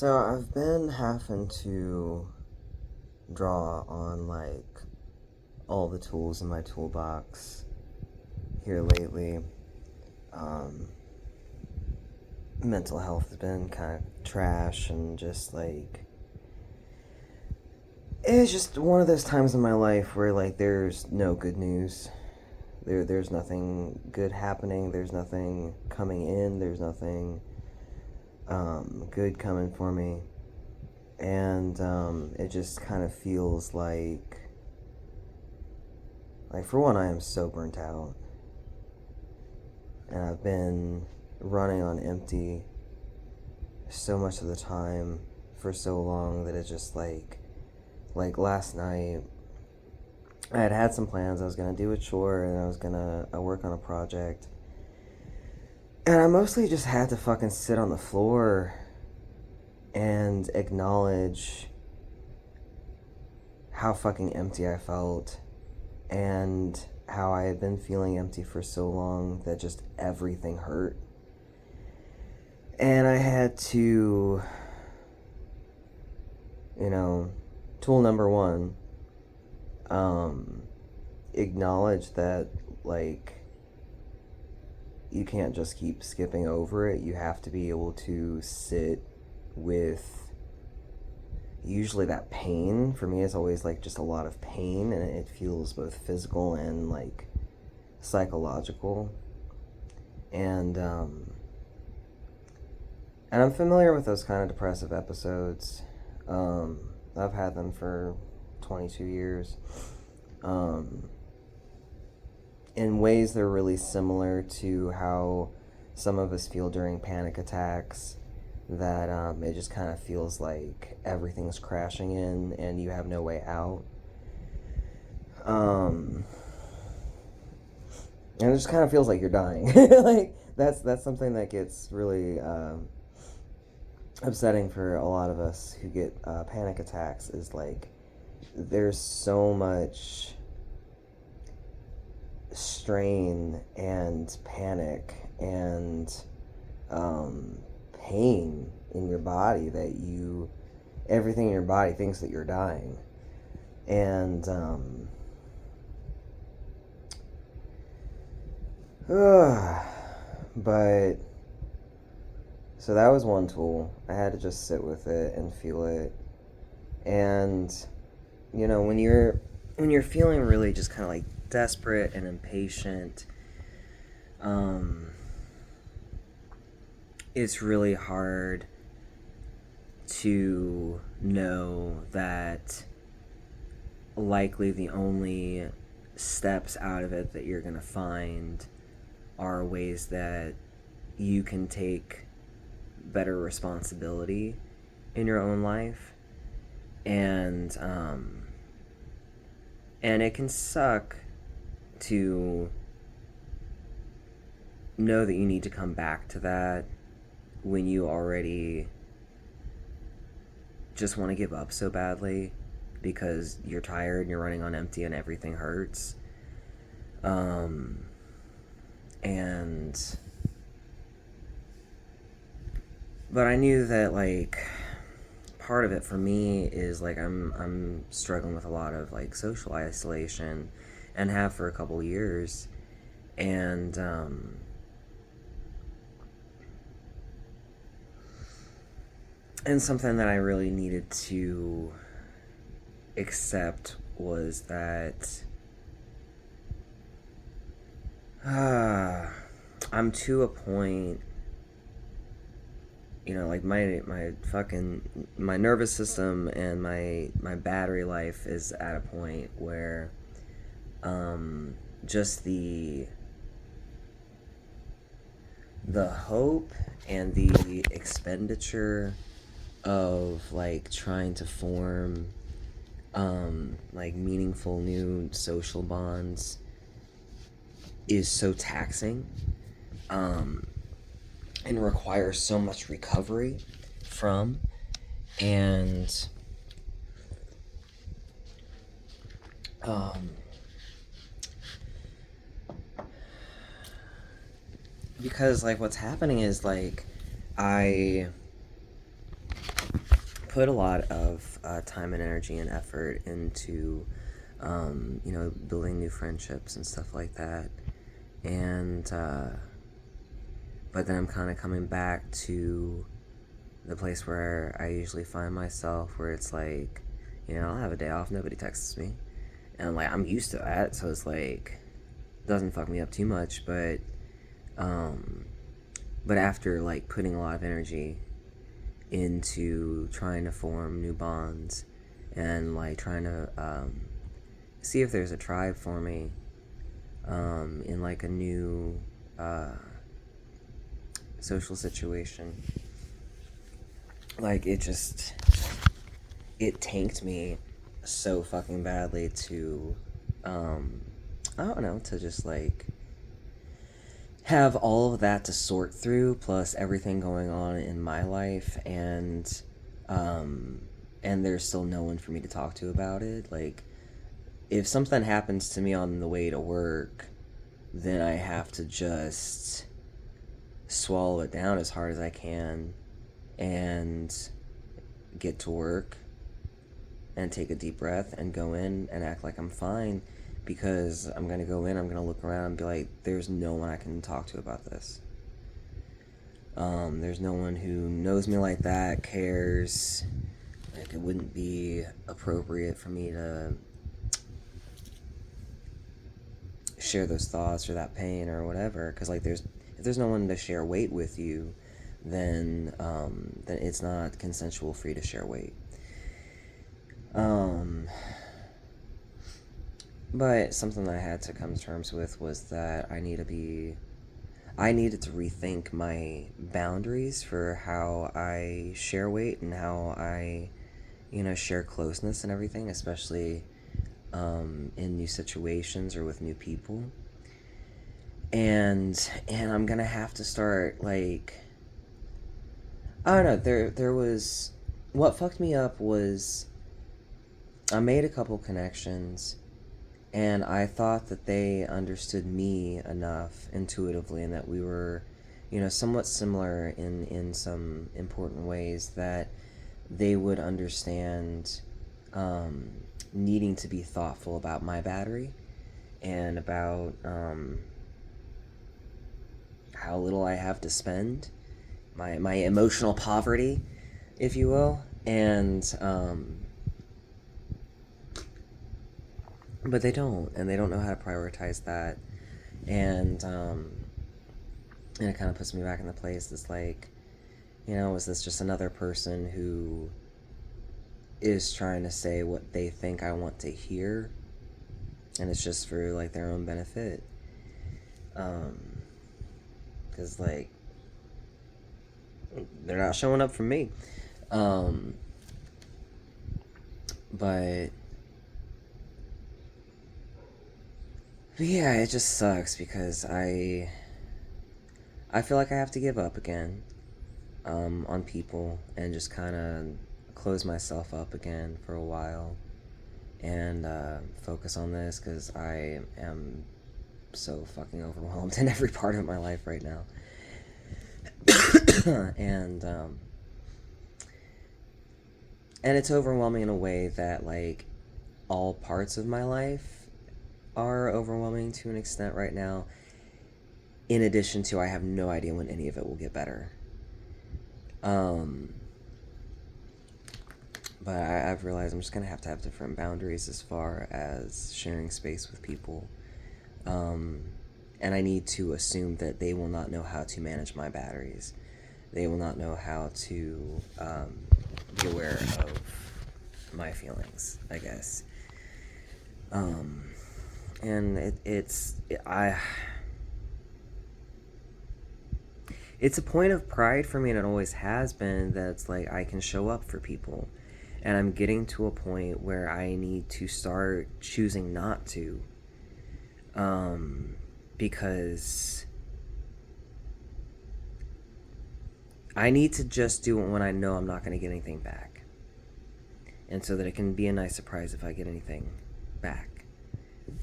So I've been having to draw on all the tools in my toolbox here lately. Um, Mental health has been kind of trash and just it's just one of those times in my life where there's no good news. There's nothing good happening. There's nothing coming in. There's nothing good coming for me. And it just kind of feels for one, I am so burnt out. And I've been running on empty so much of the time for so long that it's just like last night I had some plans. I was gonna do a chore and I was gonna work on a project, and I mostly just had to fucking sit on the floor and acknowledge how fucking empty I felt and how I had been feeling empty for so long that just everything hurt. And I had to, tool number one, acknowledge that, you can't just keep skipping over it. You have to be able to sit with usually that pain. For me, it's always just a lot of pain, and it feels both physical and psychological. And I'm familiar with those kind of depressive episodes. I've had them for 22 years. In ways they're really similar to how some of us feel during panic attacks, that it just kind of feels like everything's crashing in and you have no way out. And it just kind of feels like you're dying. That's something that gets really upsetting for a lot of us who get panic attacks, is there's so much strain and panic and pain in your body that everything in your body thinks that you're dying. And but so that was one tool. I had to just sit with it and feel it. And when you're feeling really just kind of desperate and impatient, it's really hard to know that likely the only steps out of it that you're going to find are ways that you can take better responsibility in your own life. And it can suck to know that you need to come back to that when you already just want to give up so badly because you're tired and you're running on empty and everything hurts. But I knew that part of it for me is I'm struggling with a lot of social isolation, and have for a couple years, and something that I really needed to accept was that I'm to a point, my nervous system and my battery life is at a point where just the hope and the expenditure of trying to form meaningful new social bonds is so taxing, and requires so much recovery from, and because what's happening is I put a lot of time and energy and effort into, building new friendships and stuff like that. And, but then I'm kind of coming back to the place where I usually find myself, where it's like, I'll have a day off, nobody texts me. And like, I'm used to that, so it's like, doesn't fuck me up too much, but after like putting a lot of energy into trying to form new bonds and like trying to see if there's a tribe for me in like a new social situation, like it tanked me so fucking badly to I don't know, to just like have all of that to sort through, plus everything going on in my life, and there's still no one for me to talk to about it. Like, if something happens to me on the way to work, then I have to just swallow it down as hard as I can and get to work and take a deep breath and go in and act like I'm fine, because I'm going to go in, I'm going to look around and be like, there's no one I can talk to about this. There's no one who knows me like that, cares. Like, it wouldn't be appropriate for me to share those thoughts or that pain or whatever, because like if there's no one to share weight with you, then it's not consensual for you to share weight. But something that I had to come to terms with was that I needed to rethink my boundaries for how I share weight and how I, share closeness and everything, especially in new situations or with new people. And I'm gonna have to start, like, I don't know, there was, what fucked me up was I made a couple connections, and I thought that they understood me enough intuitively, and that we were, somewhat similar in some important ways, that they would understand needing to be thoughtful about my battery and about how little I have to spend, my emotional poverty, if you will, and but they don't know how to prioritize that, and it kind of puts me back in the place. It's like, is this just another person who is trying to say what they think I want to hear, and it's just for like their own benefit? Because like, they're not showing up for me. But yeah, it just sucks because I feel like I have to give up again on people and just kind of close myself up again for a while and focus on this, because I am so fucking overwhelmed in every part of my life right now. and it's overwhelming in a way that like all parts of my life are overwhelming to an extent right now, in addition to I have no idea when any of it will get better. But I've realized I'm just gonna have to have different boundaries as far as sharing space with people, and I need to assume that they will not know how to manage my batteries. They will not know how to be aware of my feelings, I guess. And it's a point of pride for me, and it always has been, that it's like I can show up for people, and I'm getting to a point where I need to start choosing not to, because I need to just do it when I know I'm not going to get anything back, and so that it can be a nice surprise if I get anything back,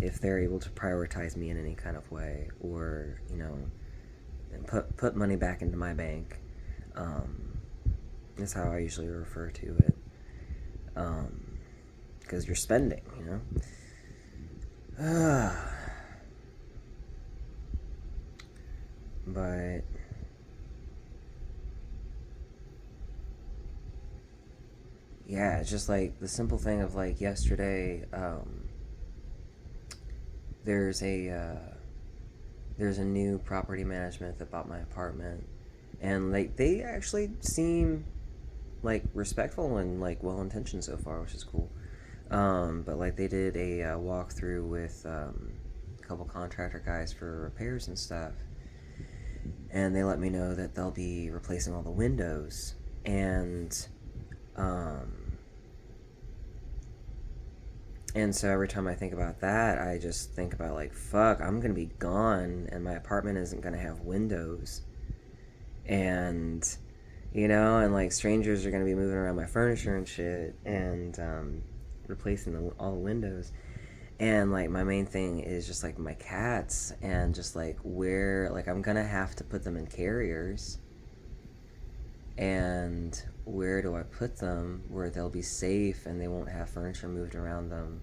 if they're able to prioritize me in any kind of way, or put money back into my bank, Is how I usually refer to it. Because you're spending, you know? But yeah, it's just like the simple thing of like yesterday, there's a there's a new property management that bought my apartment, and like they actually seem like respectful and like well intentioned so far, which is cool. But like they did a walkthrough with a couple contractor guys for repairs and stuff, and they let me know that they'll be replacing all the windows, and um, and so every time I think about that, I just think about like, fuck, I'm gonna be gone, and my apartment isn't gonna have windows, and and like strangers are gonna be moving around my furniture and shit, and replacing all the windows. And like my main thing is just like my cats, and just like where like I'm gonna have to put them in carriers, and where do I put them where they'll be safe and they won't have furniture moved around them.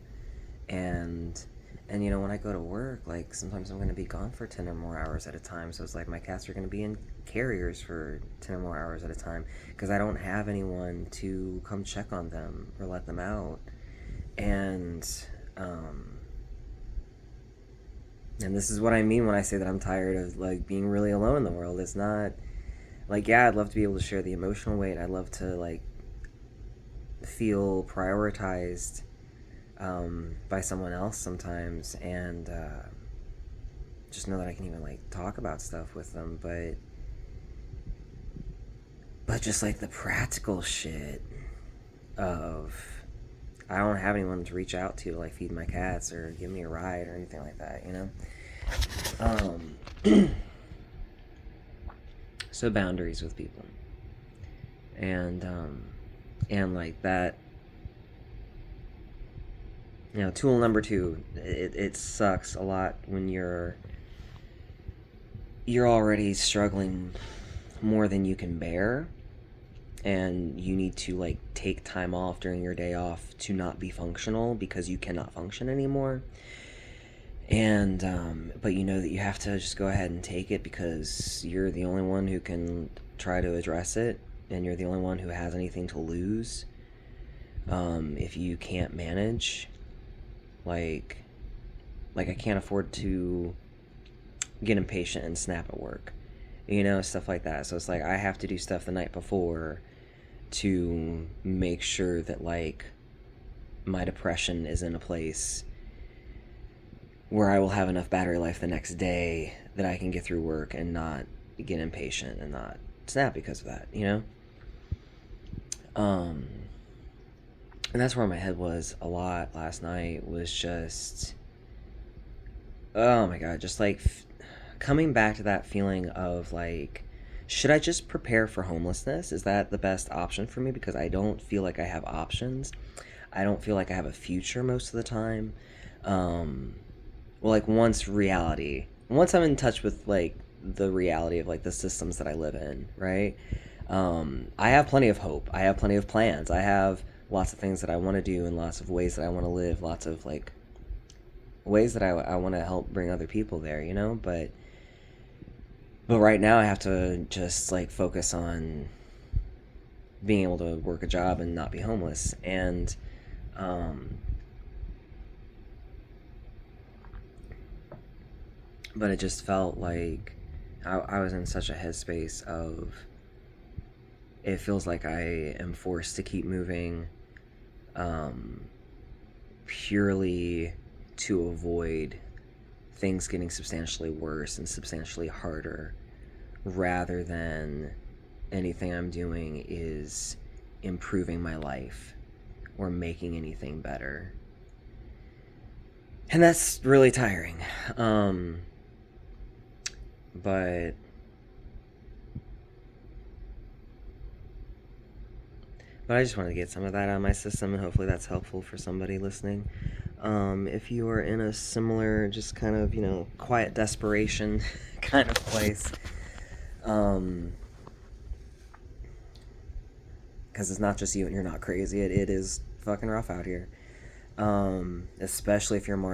And when I go to work, like sometimes I'm going to be gone for 10 or more hours at a time, so it's like my cats are going to be in carriers for 10 or more hours at a time because I don't have anyone to come check on them or let them out. And and this is what I mean when I say that I'm tired of like being really alone in the world. It's not like, yeah, I'd love to be able to share the emotional weight. I'd love to like feel prioritized by someone else sometimes, and just know that I can even like talk about stuff with them. But just like the practical shit of I don't have anyone to reach out to like feed my cats or give me a ride or anything like that, So boundaries with people, and like that. Tool number 2. It sucks a lot when you're already struggling more than you can bear, and you need to like take time off during your day off to not be functional because you cannot function anymore. And but you know that you have to just go ahead and take it because you're the only one who can try to address it, and you're the only one who has anything to lose if you can't manage. Like I can't afford to get impatient and snap at work, stuff like that. So it's like I have to do stuff the night before to make sure that like my depression is in a place where I will have enough battery life the next day that I can get through work and not get impatient and not snap because of that, And that's where my head was a lot last night, was just, oh my God, just like coming back to that feeling of like, should I just prepare for homelessness? Is that the best option for me? Because I don't feel like I have options. I don't feel like I have a future most of the time. Well, like once I'm in touch with like the reality of like the systems that I live in, right? I have plenty of hope. I have plenty of plans. I have lots of things that I want to do and lots of ways that I want to live, lots of like ways that I want to help bring other people there, but right now I have to just like focus on being able to work a job and not be homeless. And but it just felt like I was in such a headspace of it feels like I am forced to keep moving purely to avoid things getting substantially worse and substantially harder, rather than anything I'm doing is improving my life or making anything better. And that's really tiring. But I just wanted to get some of that out of my system, and hopefully that's helpful for somebody listening. If you are in a similar, just kind of, quiet desperation kind of place, because it's not just you and you're not crazy. It is fucking rough out here. Especially if you're more